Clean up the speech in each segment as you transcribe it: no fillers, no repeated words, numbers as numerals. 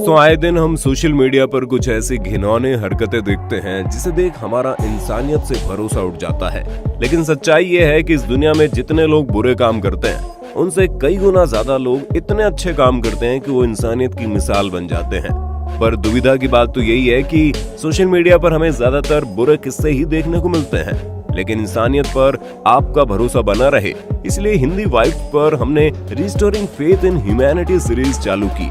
दोस्तों, आए दिन हम सोशल मीडिया पर कुछ ऐसी घिनौनी हरकतें देखते हैं जिसे देख हमारा इंसानियत से भरोसा उठ जाता है। लेकिन सच्चाई ये है कि इस दुनिया में जितने लोग बुरे काम करते हैं उनसे कई गुना ज्यादा लोग इतने अच्छे काम करते हैं कि वो इंसानियत की मिसाल बन जाते हैं। पर दुविधा की बात तो यही है कि सोशल मीडिया पर हमें ज्यादातर बुरे किस्से ही देखने को मिलते हैं, लेकिन इंसानियत पर आपका भरोसा बना रहे इसलिए हिंदी वाइब पर हमने restoring faith in humanity series चालू की,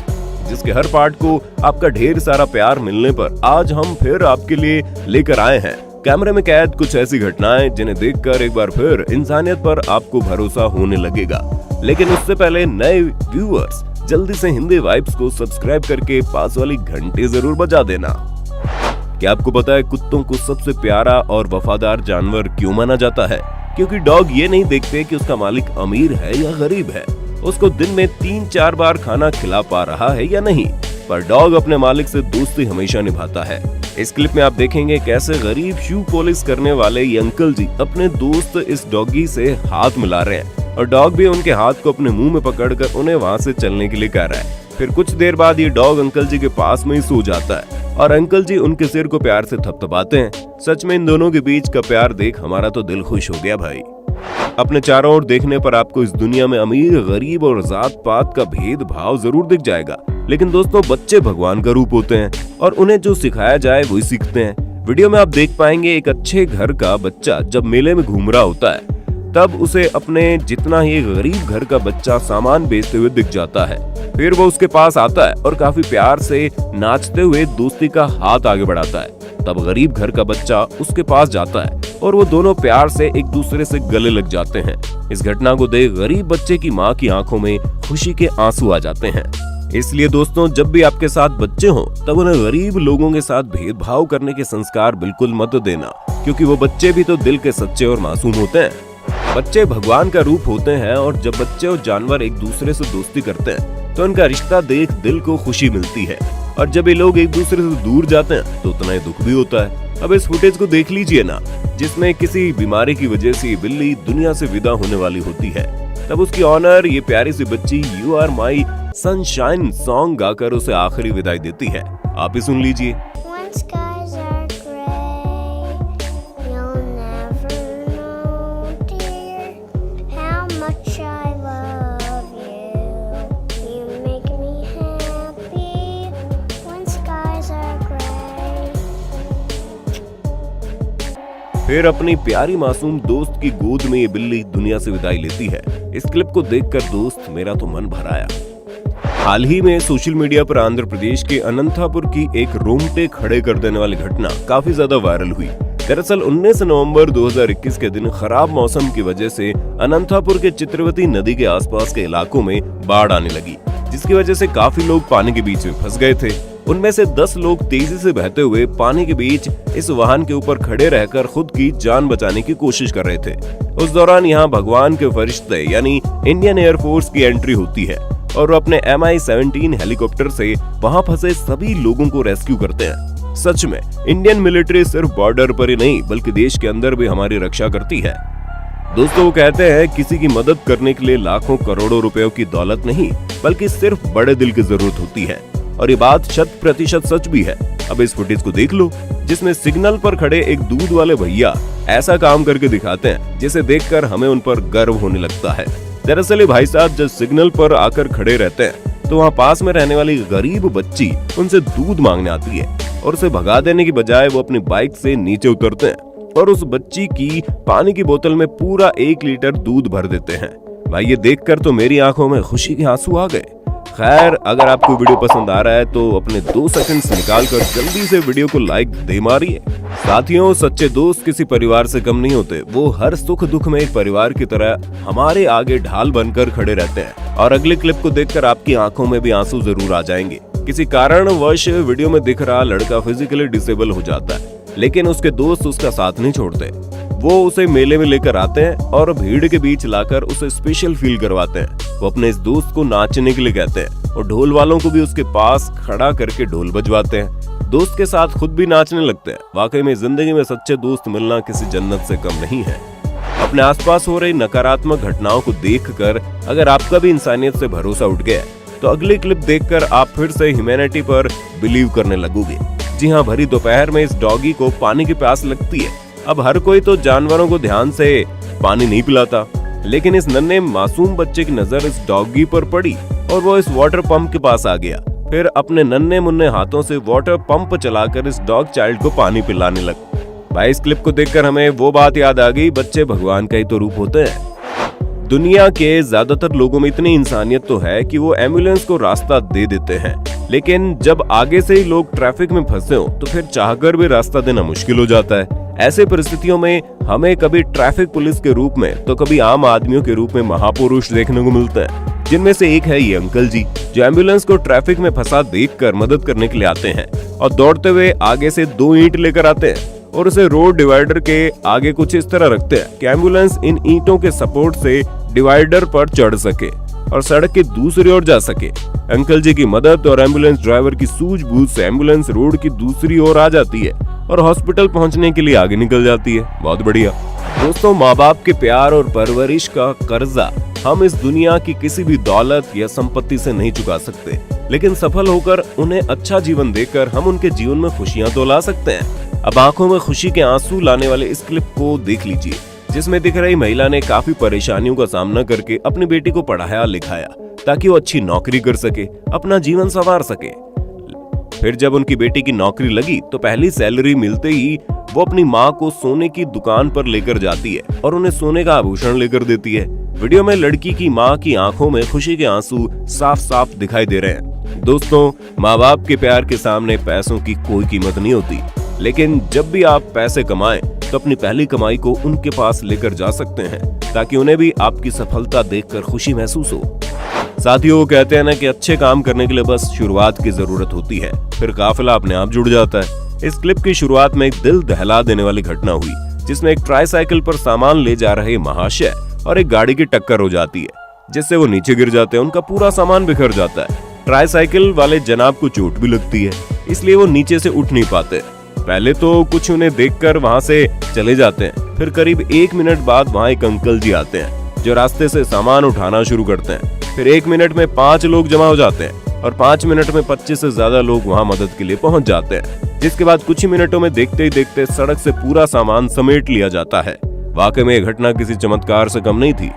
जिसके हर पार्ट को आपका ढेर सारा प्यार मिलने पर आज हम फिर आपके लिए लेकर आए हैं कैमरे में कैद कुछ ऐसी घटनाएं जिन्हें देखकर एक बार फिर इंसानियत पर आपको भरोसा होने लगेगा। लेकिन उससे पहले नए व्यूअर्स जल्दी से हिंदी वाइब्स को सब्सक्राइब करके पास वाली घंटी जरूर बजा देना। क्या आपको पता है कुत्तों को सबसे प्यारा और वफादार जानवर क्यों माना जाता है? क्योंकि डॉग ये नहीं देखते कि उसका मालिक अमीर है या गरीब है, उसको दिन में 3-4 बार खाना खिला पा रहा है या नहीं, पर डॉग अपने मालिक से दोस्ती हमेशा निभाता है। इस क्लिप में आप देखेंगे कैसे गरीब शू पॉलिश करने वाले ये अंकल जी अपने दोस्त इस डॉगी से हाथ मिला रहे हैं और डॉग भी उनके हाथ को अपने मुंह में पकड़कर उन्हें वहां से चलने के लिए कह रहा है। फिर कुछ देर बाद ये डॉग अंकल जी के पास में ही सो जाता है और अंकल जी उनके सिर को प्यार से थपथपाते हैं। सच में इन दोनों के बीच का प्यार देख हमारा तो दिल खुश हो गया भाई। अपने चारों ओर देखने पर आपको इस दुनिया में अमीर गरीब और जात पात का भेदभाव जरूर दिख जाएगा, लेकिन दोस्तों बच्चे भगवान का रूप होते हैं और उन्हें जो सिखाया जाए वही सीखते हैं। वीडियो में आप देख पाएंगे एक अच्छे घर का बच्चा जब मेले में घूम रहा होता है तब उसे अपने जितना ही गरीब घर का बच्चा सामान बेचते हुए दिख जाता है। फिर वो उसके पास आता है और काफी प्यार से नाचते हुए दोस्ती का हाथ आगे बढ़ाता है। तब गरीब घर का बच्चा उसके पास जाता है और वो दोनों प्यार से एक दूसरे से गले लग जाते हैं। इस घटना को देख गरीब बच्चे की माँ की आंखों में खुशी के आंसू आ जाते हैं। इसलिए दोस्तों जब भी आपके साथ बच्चे हों तब उन्हें गरीब लोगों के साथ भेदभाव करने के संस्कार बिल्कुल मत देना, क्योंकि वो बच्चे भी तो दिल के सच्चे और मासूम होते हैं। बच्चे भगवान का रूप होते हैं और जब बच्चे और जानवर एक दूसरे से दोस्ती करते हैं तो उनका रिश्ता देख दिल को खुशी मिलती है, और जब ये लोग एक दूसरे से दूर जाते हैं तो उतना ही दुख भी होता है। अब इस फुटेज को देख लीजिए ना, जिसमें किसी बीमारी की वजह से बिल्ली दुनिया से विदा होने वाली होती है। तब उसकी ऑनर ये प्यारी सी बच्ची you are my sunshine song गाकर उसे आखिरी विदाई देती है। आप ही सुन लीजिए। फिर अपनी प्यारी मासूम दोस्त की गोद में ये बिल्ली दुनिया से विदाई लेती है। इस क्लिप को देखकर दोस्त मेरा तो मन भर आया। हाल ही में सोशल मीडिया पर आंध्र प्रदेश के अनंतपुर की एक रोंगटे खड़े कर देने वाली घटना काफी ज्यादा वायरल हुई। दरअसल 19 नवंबर 2021 के दिन खराब मौसम की वजह से अनंतपुर के चित्रवती नदी के आसपास के इलाकों में बाढ़ आने लगी, जिसकी वजह से काफी लोग पानी के बीच में फंस गए थे। उनमें से 10 लोग तेजी से बहते हुए पानी के बीच इस वाहन के ऊपर खड़े रहकर खुद की जान बचाने की कोशिश कर रहे थे। उस दौरान यहाँ भगवान के फरिश्ते यानी इंडियन एयरफोर्स की एंट्री होती है और वो अपने MI-17 हेलीकॉप्टर से वहाँ फंसे सभी लोगों को रेस्क्यू करते हैं। सच में इंडियन मिलिट्री सिर्फ बॉर्डर पर ही नहीं बल्कि देश के अंदर भी हमारी रक्षा करती है। दोस्तों वो कहते हैं किसी की मदद करने के लिए लाखों करोड़ों रुपयों की दौलत नहीं बल्कि सिर्फ बड़े दिल की जरूरत होती है, और ये बात 100% सच भी है। अब इस फुटेज को देख लो, जिसमें सिग्नल पर खड़े एक दूध वाले भैया ऐसा काम करके दिखाते हैं जिसे देखकर हमें उन पर गर्व होने लगता है। दरअसल ये भाई साहब जब सिग्नल पर आकर खड़े रहते हैं तो वहाँ पास में रहने वाली गरीब बच्ची उनसे दूध मांगने आती है और उसे भगा देने की बजाय वो अपनी बाइक से नीचे उतरते हैं और उस बच्ची की पानी की बोतल में पूरा 1 लीटर दूध भर देते हैं। भाई ये देखकर तो मेरी आंखों में खुशी के आंसू आ गए। खैर, अगर आपको वीडियो पसंद आ रहा है तो अपने 2 सेकंड्स निकालकर जल्दी से वीडियो को लाइक दे मारिए। साथियों, सच्चे दोस्त किसी परिवार से कम नहीं होते, वो हर सुख दुख में एक परिवार की तरह हमारे आगे ढाल बनकर खड़े रहते हैं। और अगले क्लिप को देखकर आपकी आंखों में भी आंसू जरूर आ जाएंगे। किसी कारणवश वीडियो में दिख रहा लड़का फिजिकली डिसेबल हो जाता है, लेकिन उसके दोस्त उसका साथ नहीं छोड़ते। वो उसे मेले में लेकर आते हैं और भीड़ के बीच लाकर उसे स्पेशल फील करवाते हैं। वो अपने इस दोस्त को नाचने के लिए कहते हैं और ढोल वालों को भी उसके पास खड़ा करके ढोल बजवाते हैं। दोस्त के साथ खुद भी नाचने लगते हैं। वाकई में जिंदगी में सच्चे दोस्त मिलना किसी जन्नत से कम नहीं है। अपने आसपास हो रही नकारात्मक घटनाओं को देखकर अगर आपका भी इंसानियत से भरोसा उठ गया तो अगली क्लिप देखकर आप फिर से ह्यूमैनिटी पर बिलीव करने लगोगे। जी हाँ, भरी दोपहर में इस डॉगी को पानी की प्यास लगती है। अब हर कोई तो जानवरों को ध्यान से पानी नहीं पिलाता, लेकिन इस नन्हे मासूम बच्चे की नजर इस डॉगी पर पड़ी और वो इस वाटर पंप के पास आ गया। फिर अपने नन्हे मुन्ने हाथों से वाटर पंप चलाकर इस डॉग चाइल्ड को पानी पिलाने लगा। भाई, इस क्लिप को देखकर हमें वो बात याद आ गई, बच्चे भगवान का ही तो रूप होते हैं। दुनिया के ज्यादातर लोगों में इतनी इंसानियत तो है कि वो एम्बुलेंस को रास्ता दे देते हैं, लेकिन जब आगे से ही लोग ट्रैफिक में फंसे हो तो फिर चाहकर भी रास्ता देना मुश्किल हो जाता है। ऐसे परिस्थितियों में हमें कभी ट्रैफिक पुलिस के रूप में तो कभी आम आदमियों के रूप में महापुरुष देखने को मिलते हैं, जिनमें से एक है ये अंकल जी, जो एम्बुलेंस को ट्रैफिक में फंसा देखकर मदद करने के लिए आते हैं और दौड़ते हुए आगे से 2 ईंट लेकर आते हैं और उसे रोड डिवाइडर के आगे कुछ इस तरह रखते हैं कि एम्बुलेंस इन ईंटों के सपोर्ट से डिवाइडर पर चढ़ सके और सड़क की दूसरी ओर जा सके। अंकल जी की मदद और एम्बुलेंस ड्राइवर की सूझबूझ से एम्बुलेंस रोड की दूसरी ओर आ जाती है और हॉस्पिटल पहुंचने के लिए आगे निकल जाती है। बहुत बढ़िया दोस्तों, माँ बाप के प्यार और परवरिश का कर्जा हम इस दुनिया की किसी भी दौलत या संपत्ति से नहीं चुका सकते, लेकिन सफल होकर उन्हें अच्छा जीवन देकर हम उनके जीवन में खुशियां तो ला सकते हैं। अब आंखों में खुशी के आंसू लाने वाले इस क्लिप को देख लीजिए, जिसमें दिख रही महिला ने काफी परेशानियों का सामना करके अपनी बेटी को पढ़ाया लिखाया ताकि वो अच्छी नौकरी कर सके, अपना जीवन संवार सके। फिर जब उनकी बेटी की नौकरी लगी तो पहली सैलरी मिलते ही वो अपनी माँ को सोने की दुकान पर लेकर जाती है और उन्हें सोने का आभूषण लेकर देती है। वीडियो में लड़की की माँ की आंखों में खुशी के आंसू साफ साफ दिखाई दे रहे हैं। दोस्तों, माँ बाप के प्यार के सामने पैसों की कोई कीमत नहीं होती, लेकिन जब भी आप पैसे कमाएं तो अपनी पहली कमाई को उनके पास लेकर जा सकते हैं ताकि उन्हें भी आपकी सफलता देखकर खुशी महसूस हो। साथियों, वो कहते हैं ना कि अच्छे काम करने के लिए बस शुरुआत की जरूरत होती है, फिर काफिला अपने आप जुड़ जाता है। इस क्लिप की शुरुआत में एक दिल दहला देने वाली घटना हुई, जिसमें एक ट्राईसाइकिल पर सामान ले जा रहे महाशय और एक गाड़ी की टक्कर हो जाती है, जिससे वो नीचे गिर जाते हैं। उनका पूरा सामान बिखर जाता है। ट्राईसाइकिल वाले जनाब को चोट भी लगती है, इसलिए वो नीचे से उठ नहीं पाते। पहले तो कुछ उन्हें देखकर वहां से चले जाते हैं, फिर करीब 1 मिनट बाद वहां एक अंकल जी आते हैं जो रास्ते से सामान उठाना शुरू करते हैं। फिर 1 मिनट में 5 लोग जमा हो जाते हैं और 5 मिनट में 25 से ज्यादा लोग वहां मदद के लिए पहुंच जाते हैं, जिसके बाद कुछ ही मिनटों में देखते ही देखते सड़क से पूरा सामान समेट लिया जाता है। वाकई में यह घटना किसी चमत्कार से कम नहीं थी।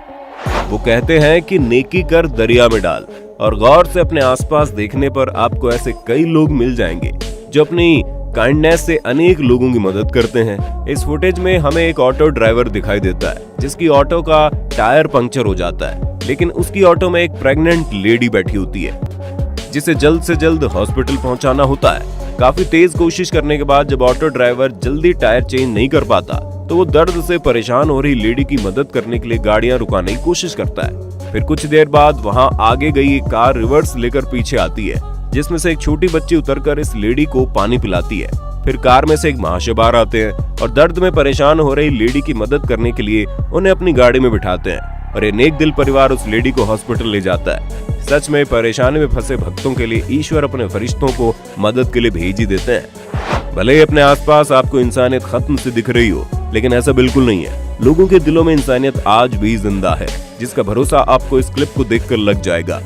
वो कहते हैं कि नेकी कर दरिया में डाल, और गौर से अपने आसपास देखने पर आपको ऐसे कई लोग मिल जाएंगे जो अपनी काइंडनेस से अनेक लोगों की मदद करते हैं। इस फुटेज में हमें एक ऑटो ड्राइवर दिखाई देता है जिसकी ऑटो का टायर पंक्चर हो जाता है, लेकिन उसकी ऑटो में एक प्रेग्नेंट लेडी बैठी होती है जिसे जल्द से जल्द हॉस्पिटल पहुंचाना होता है। काफी तेज कोशिश करने के बाद जब ऑटो ड्राइवर जल्दी टायर चेंज नहीं कर पाता तो वो दर्द से परेशान हो रही लेडी की मदद करने के लिए गाड़ियां रुकाने की कोशिश करता है। फिर कुछ देर बाद वहां आगे गई एक कार रिवर्स लेकर पीछे आती है, जिसमें से एक छोटी बच्ची उतरकर इस लेडी को पानी पिलाती है। फिर कार में से एक महाशय बाहर आते हैं और दर्द में परेशान हो रही लेडी की मदद करने के लिए उन्हें अपनी गाड़ी में बिठाते हैं और ये नेक दिल परिवार उस लेडी को हॉस्पिटल ले जाता है। सच में परेशानी में फंसे भक्तों के लिए ईश्वर अपने फरिश्तों को मदद के लिए भेज ही देते हैं। भले ही अपने आसपास आपको इंसानियत खत्म से दिख रही हो, लेकिन ऐसा बिल्कुल नहीं है। लोगों के दिलों में इंसानियत आज भी जिंदा है, जिसका भरोसा आपको इस क्लिप को देखकर लग जाएगा।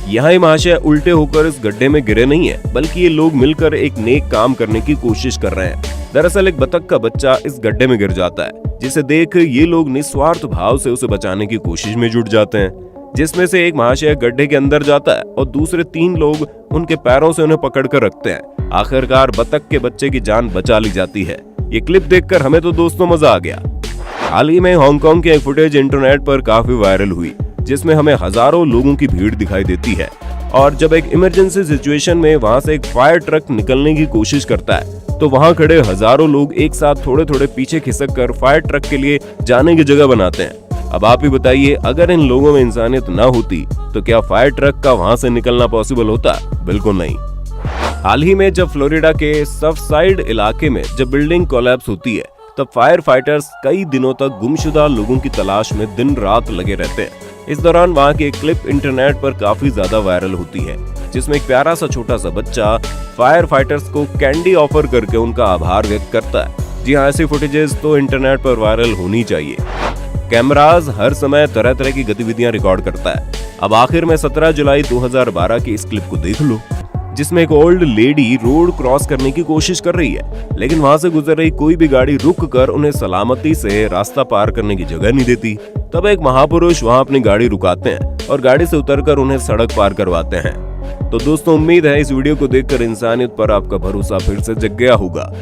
यहाँ ही महाशय उल्टे होकर इस गड्ढे में गिरे नहीं है, बल्कि ये लोग मिलकर एक नेक काम करने की कोशिश कर रहे हैं। दरअसल एक बतख का बच्चा इस गड्ढे में गिर जाता है, जिसे देख ये लोग निस्वार्थ भाव से उसे बचाने की कोशिश में जुट जाते हैं, जिसमें से एक महाशय गड्ढे के अंदर जाता है और दूसरे 3 लोग उनके पैरों से उन्हें पकड़ कर रखते हैं। आखिरकार बतख के बच्चे की जान बचा ली जाती है। ये क्लिप देखकर हमें तो दोस्तों मजा आ गया। हाल ही में हांगकांग की एक फुटेज इंटरनेट पर काफी वायरल हुई, जिसमें हमें हजारों लोगों की भीड़ दिखाई देती है और जब एक इमरजेंसी सिचुएशन में वहां से एक फायर ट्रक निकलने की कोशिश करता है तो वहां खड़े हजारों लोग एक साथ थोड़े थोड़े पीछे खिसक कर फायर ट्रक के लिए जाने की जगह बनाते हैं। अब आप ही बताइए, अगर इन लोगों में इंसानियत ना होती तो क्या फायर ट्रक का वहां से निकलना पॉसिबल होता? बिल्कुल नहीं। हाल ही में जब फ्लोरिडा के सफसाइड इलाके में जब बिल्डिंग कोलैप्स होती है तब फायर फाइटर्स कई दिनों तक गुमशुदा लोगों की तलाश में दिन रात लगे रहते हैं। इस दौरान वहां की एक क्लिप इंटरनेट पर काफी ज्यादा वायरल होती है, जिसमें एक प्यारा सा छोटा सा बच्चा फायर फाइटर्स को कैंडी ऑफर करके उनका आभार व्यक्त करता है। जी हाँ, ऐसी फुटेजेस तो इंटरनेट पर वायरल होनी चाहिए। कैमराज हर समय तरह तरह की गतिविधियां रिकॉर्ड करता है, अब आखिर में 17 जुलाई 2012 की इस क्लिप को देख लो, जिसमें एक ओल्ड लेडी रोड क्रॉस करने की कोशिश कर रही है, लेकिन वहां से गुजर रही कोई भी गाड़ी रुक कर उन्हें सलामती से रास्ता पार करने की जगह नहीं देती। तब एक महापुरुष वहां अपनी गाड़ी रुकाते हैं और गाड़ी से उतरकर उन्हें सड़क पार करवाते हैं। तो दोस्तों, उम्मीद है इस वीडियो को देखकर इंसानियत पर आपका भरोसा फिर से जग गया होगा।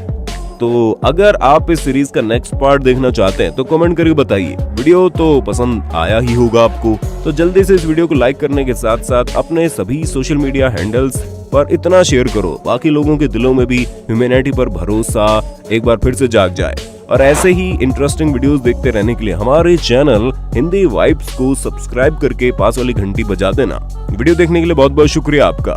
तो अगर आप इस सीरीज का नेक्स्ट पार्ट देखना चाहते हैं तो कमेंट करके बताइए। वीडियो तो पसंद आया ही होगा आपको, तो जल्दी से इस वीडियो को लाइक करने के साथ साथ अपने सभी सोशल मीडिया हैंडल्स पर इतना शेयर करो बाकी लोगों के दिलों में भी ह्यूमैनिटी पर भरोसा एक बार फिर से जाग जाए। और ऐसे ही इंटरेस्टिंग वीडियोस देखते रहने के लिए हमारे चैनल हिंदी वाइब्स को सब्सक्राइब करके पास वाली घंटी बजा देना। वीडियो देखने के लिए बहुत बहुत शुक्रिया आपका।